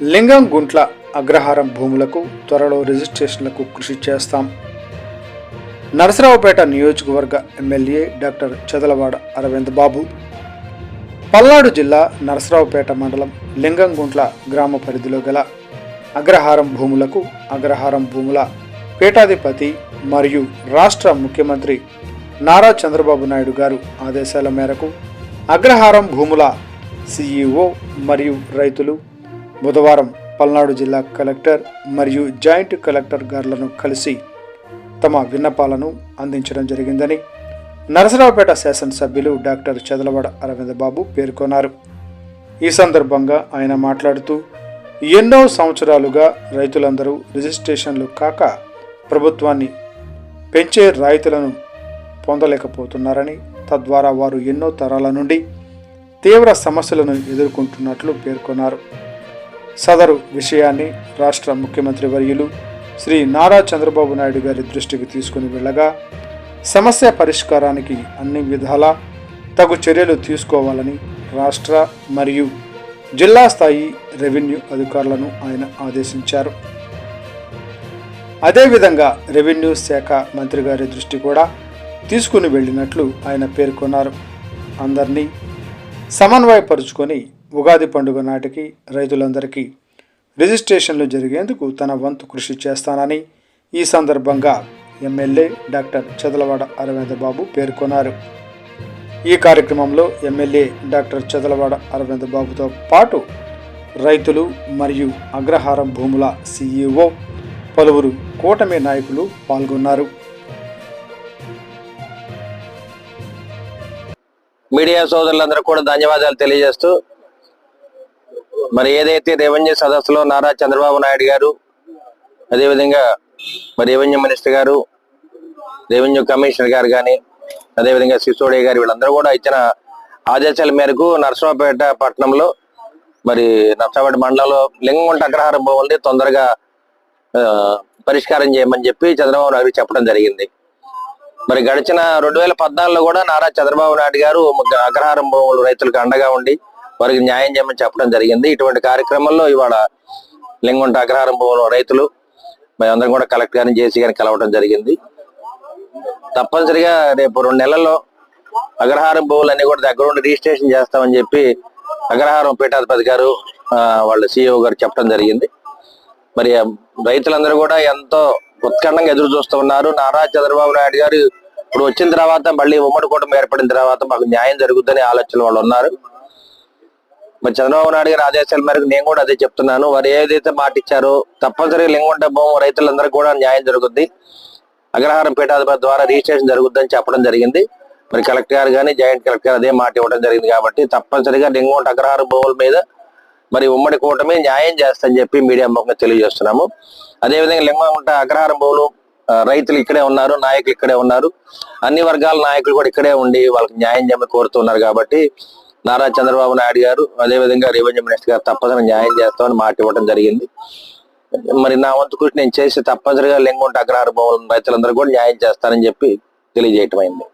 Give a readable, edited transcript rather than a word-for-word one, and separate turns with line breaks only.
లింగం గుంట్ల అగ్రహారం భూములకు త్వరలో రిజిస్ట్రేషన్లకు కృషి చేస్తాం. నరసరావుపేట నియోజకవర్గ ఎమ్మెల్యే డాక్టర్ చదలవాడ అరవింద్ బాబు. పల్నాడు జిల్లా నరసరావుపేట మండలం లింగం గుంట్ల గ్రామ పరిధిలో గల అగ్రహారం భూములకు అగ్రహారం భూముల పీఠాధిపతి మరియు రాష్ట్ర ముఖ్యమంత్రి నారా చంద్రబాబు నాయుడు గారు ఆదేశాల మేరకు అగ్రహారం భూముల సిఇఓ మరియు రైతులు బుధవారం పల్నాడు జిల్లా కలెక్టర్ మరియు జాయింట్ కలెక్టర్ గారులను కలిసి తమ విన్నపాలను అందించడం జరిగిందని నరసరావుపేట శాసనసభ్యులు డాక్టర్ చదలవాడ అరవింద్ బాబు పేర్కొన్నారు. ఈ సందర్భంగా ఆయన మాట్లాడుతూ ఎన్నో సంవత్సరాలుగా రైతులందరూ రిజిస్ట్రేషన్లు కాక ప్రభుత్వాన్ని పెంచే రాయితీలను పొందలేకపోతున్నారని, తద్వారా వారు ఎన్నో తరాల నుండి తీవ్ర సమస్యలను ఎదుర్కొంటున్నట్లు పేర్కొన్నారు. సదరు విషయాన్ని రాష్ట్ర ముఖ్యమంత్రి వర్యులు శ్రీ నారా చంద్రబాబు నాయుడు గారి దృష్టికి తీసుకుని వెళ్ళగా సమస్య పరిష్కారానికి అన్ని విధాలా తగు చర్యలు తీసుకోవాలని రాష్ట్ర మరియు జిల్లా స్థాయి రెవెన్యూ అధికారులను ఆయన ఆదేశించారు. అదేవిధంగా రెవెన్యూ శాఖ మంత్రి గారి దృష్టి కూడా తీసుకుని వెళ్ళినట్లు ఆయన పేర్కొన్నారు. అందరినీ సమన్వయపరుచుకొని ఉగాది పండుగ నాటికి రైతులందరికీ రిజిస్ట్రేషన్లు జరిగేందుకు తన వంతు కృషి చేస్తానని ఈ సందర్భంగా ఎమ్మెల్యే డాక్టర్ చదలవాడ అరవింద్ బాబు పేర్కొన్నారు. ఈ కార్యక్రమంలో ఎమ్మెల్యే డాక్టర్ చదలవాడ అరవింద్ బాబుతో పాటు రైతులు మరియు అగ్రహారం భూముల సిఇఓ పలువురు కూటమి నాయకులు పాల్గొన్నారు.
మీడియా సోదరులందరూ కూడా ధన్యవాదాలు తెలియజేస్తూ, మరి ఏదైతే రెవెన్యూ సదస్సులో నారా చంద్రబాబు నాయుడు గారు, అదేవిధంగా మరి రెవెన్యూ మినిస్టర్ గారు, రెవెన్యూ కమిషనర్ గారు కానీ, అదేవిధంగా సిసోడియా గారు, వీళ్ళందరూ కూడా ఇచ్చిన ఆదేశాల మేరకు నరసరావుపేట పట్టణంలో మరి నరసరావుపేట మండలంలో లింగంగుంట అగ్రహారం భూముల్ని తొందరగా పరిష్కారం చేయమని చెప్పి చంద్రబాబు నాయుడు చెప్పడం జరిగింది. మరి గడిచిన 2014లో కూడా నారా చంద్రబాబు నాయుడు గారు అగ్రహారం భూములు రైతులకు అండగా ఉండి వారికి న్యాయం చేయమని చెప్పడం జరిగింది. ఇటువంటి కార్యక్రమంలో ఇవాళ లింగంగుంట అగ్రహారం భూములు రైతులు మరి అందరం కూడా కలెక్టర్ గారిని జేసీ గారిని కలవడం జరిగింది. తప్పనిసరిగా రేపు 2 నెలల్లో అగ్రహారం భూములన్నీ కూడా దగ్గరుండి రిజిస్ట్రేషన్ చేస్తామని చెప్పి అగ్రహారం పీఠాధిపతి గారు వాళ్ళ సిఇఓ గారు చెప్పడం జరిగింది. మరి రైతులందరూ కూడా ఎంతో ఉత్కంఠంగా ఎదురు చూస్తూ ఉన్నారు. నారా చంద్రబాబు నాయుడు గారు ఇప్పుడు వచ్చిన తర్వాత మళ్ళీ ఉమ్మడి కూటమి ఏర్పడిన తర్వాత మాకు న్యాయం జరుగుతుందనే ఆలోచన వాళ్ళు ఉన్నారు. మరి చంద్రబాబు నాయుడు గారి ఆదేశాల మేరకు నేను కూడా అదే చెప్తున్నాను. వారు ఏదైతే మాట ఇచ్చారో తప్పనిసరిగా లింగంగుంట భూము రైతులందరికీ కూడా న్యాయం జరుగుద్ది, అగ్రహారం పీఠాధిపతి ద్వారా రిజిస్ట్రేషన్ జరుగుద్దని చెప్పడం జరిగింది. మరి కలెక్టర్ గారు కానీ జాయింట్ కలెక్టర్ గారు అదే మాట ఇవ్వడం జరిగింది. కాబట్టి తప్పనిసరిగా లింగంగుంట అగ్రహారం భూముల మీద మరి ఉమ్మడి కూటమి న్యాయం చేస్తని చెప్పి మీడియా ముఖంగా తెలియజేస్తున్నాము. అదేవిధంగా లింగంగుంట అగ్రహారం భూములు రైతులు ఇక్కడే ఉన్నారు, నాయకులు ఇక్కడే ఉన్నారు, అన్ని వర్గాల నాయకులు కూడా ఇక్కడే ఉండి వాళ్ళకి న్యాయం చేయమని కోరుతున్నారు. కాబట్టి నారా చంద్రబాబు నాయుడు గారు అదేవిధంగా రెవెన్యూ మినిస్టర్ గారు తప్పనిసరిగా న్యాయం చేస్తామని మాట ఇవ్వడం జరిగింది. మరి నా వంతు కృషి నేను చేసి తప్పనిసరిగా లింగంగుంట అగ్రహారం భూముల రైతులందరూ కూడా న్యాయం చేస్తానని చెప్పి తెలియజేయటం అయింది.